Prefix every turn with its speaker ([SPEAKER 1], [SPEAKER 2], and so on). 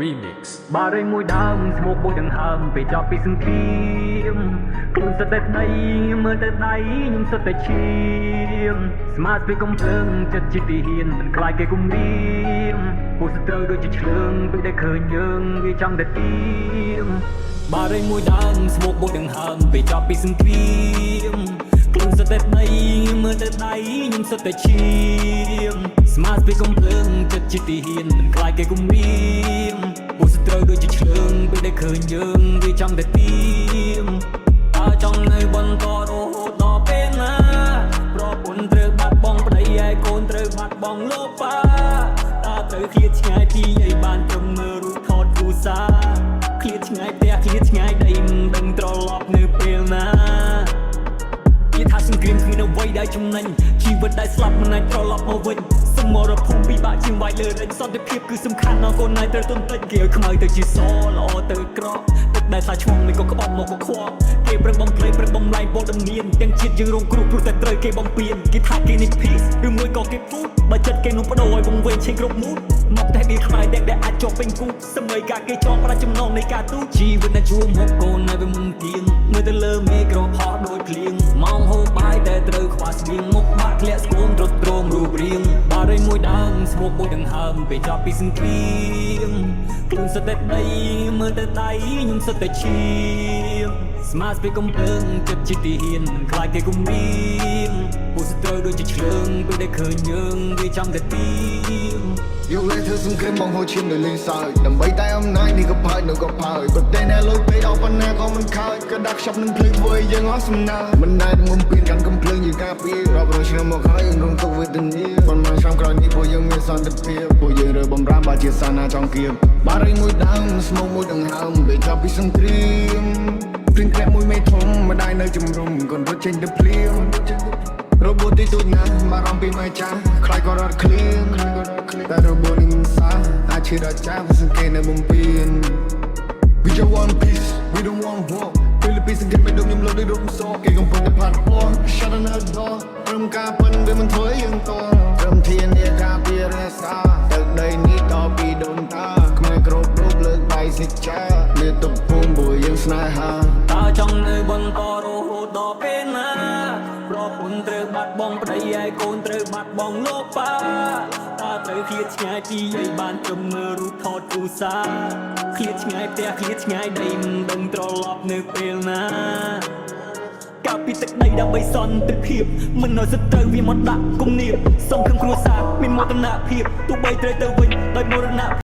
[SPEAKER 1] Remix
[SPEAKER 2] បារីមួយដើមស្មុកមួយដង្ហើមពេលចប់ពីសង្គ្រាមខ្លួនសតែដៃមើលតែដៃខ្ញុំសតែឈាមស្មាតពីកំភ្លើងចិត្តជាទីហ៊ានមិនខ្លាចគេគំរាមពួកសត្រូវដូចជាឆ្លើងពេលដែលឃើញយើងវាចង់តែទៀមបារីមួយដើមស្មុកមួយដង្ហើមពេលចប់ពីសង្គ្រាមខ្លួនសតែដៃមើលតែដៃខ្ញុំសតែឈាមស្មាតពីកំភ្លើងចិត្តជាទីហ៊ានមិនខ្លាចគេគំរាមពួកសត្រូវដូចជាឆ្លើងពេលដែលឃើញយើងវាចង់តែទៀមតើចង់នៅបន្តរហូតដល់ពេលណាប្រពន្ធត្រូវបាត់បង់ប្តីឯកូនត្រូវបាត់បង់លោកប៉ាតើត្រូវឃ្លាតឆ្ងាយពីឯបានត្រឹមមើលរូបថតគ្រួសារឃ្លាតឆ្ងាយផ្ទះឃ្លាតឆ្ងាយដីមិនដឹងត្រឡប់នៅពេលណានិយាយថាសង្គ្រាមគឺនៅវ័យដែលចំណេញជីវិតដែលស្លាប់មិនអាចត្រឡប់មកវិញសមរភូមិពិបាកជាងវាយលើរិញសន្តិភាពគឺសំខាន់ណាស់កូនណាយត្រូវទន់តិចគេឲ្យខ្មៅទៅជាសល្អទៅក្រក់ទឹកដែលសាឈ្មោះមិនក៏ក្បត់មកក៏ខ្វល់គេប្រឹងបំភ្លេចប្រឹងបំលែងពលដំនៀនទាំងជាតិយើងរងគ្រោះព្រោះតែត្រូវគេបំពេញគេថាគេនេះ peace ឬមួយក៏គេពូតបើចិត្តគេនោះបដូរឲ្យវង្វេងឆេងគ្រប់មូតមកតែវាខ្មៅដែលអាចជាប់ពេញគូសម្ដីការគេចងប្រាចំណងនៃការទូជីវិតណាជួមហូបកូននៅវាមិនទៀងមើលទៅលើមេក្រផោះដូចភ្លៀងម៉ោងហូបបាយតែត្រូវខ្វះស្បៀងមុខបាក់ធ្លាក់ស្គមទ្រុឌទ្រោមរូបរាងបារីមួយដើមស្មុកមួយដង្ហើមពេលចប់ពីសង្គ្រាមខ្លួនសតែដៃមើលតែដៃខ្ញុំសតែឈាមស្មាតពីកំភ្លើងចិត្តជាទីហ៊ានមិនខ្លាចគេគំរាមពួកសត្រូវដូចជាឆ្លើងពេលដែលឃើញយើងវាចង់តែទៀម
[SPEAKER 3] យកលេធ្វើសង្គ្រាមបងហូរឈាមនៅលេងសើចដើម្បីតែអំណាចនេះក៏ផើចនៅក៏ផើចប្រទេសណែលុយពេកដល់ប៉ុណ្ណាក៏មិនខើចក៏ដាក់ខ្ចប់នឹងភ្លឺធ្វើឲ្យយើងអស់សំណើមិនដែលងុំពៀនកាន់កំភ្លើងយើងការពាររាប់រយឆ្នាំមកហើយយើងរងទុក្ខវេទនាប៉ុន្មានឆ្នាំក្រោយនេះពួកយើងមានសន្តិភាពពួកយើងរើបំរាមបាជាសាណាចង់គៀបបារីមួយដើមស្មោកមួយដង្ហើមពេលចប់ពីសង្គ្រាមព្រៀងក្រាក់មួយមេធំម្ដាយនៅជំរុំកូនរត់ចេញទៅភ្លៀងរបូតទីទូចណាស់បារម្ភពីម៉ែចាស់ខ្លាចក៏រត់ឃ្លៀងតែរបូតនេះមិនសះអាចឈឺដល់ចាស់សង្កេតនៅបំពេញ We just want peace we don't want war ពេលពីសង្កេតមិនដូចខ្ញុំលោកដូចរំសោគេកំពុងតែផាត់ពណ៌ Shut another door ព្រមការប៉ុនវាមិនធ្វើយើងតព្រមធានាការពាររក្សាទឹកដីនេះតពីដូនតាខ្មែរគ្រប់រូបលើកដៃសិច្ចាលើទុកភូមិពួកយើងស្នេហា
[SPEAKER 2] តើចង់នៅបន្តរហូតដល់ពេលណាប្រពន្ធត្រូវបាត់បង់ប្តីឯកូនត្រូវបាត់បង់លោកប៉ាតើត្រូវឃ្លាតឆ្ងាយពីឯបានត្រឹមមើលរូបថតគ្រួសារឃ្លាតឆ្ងាយផ្ទះឃ្លាតឆ្ងាយដីមិនដឹងត្រឡប់នៅពេលណាកាពីទឹកដីដើម្បីសន្តិភាពមិនឲ្យសត្រូវវាមកដាក់គំនាបសង្ឃឹមគ្រួសារមានមោទនភាពទោះបីត្រូវទៅវិញដោយមរណៈ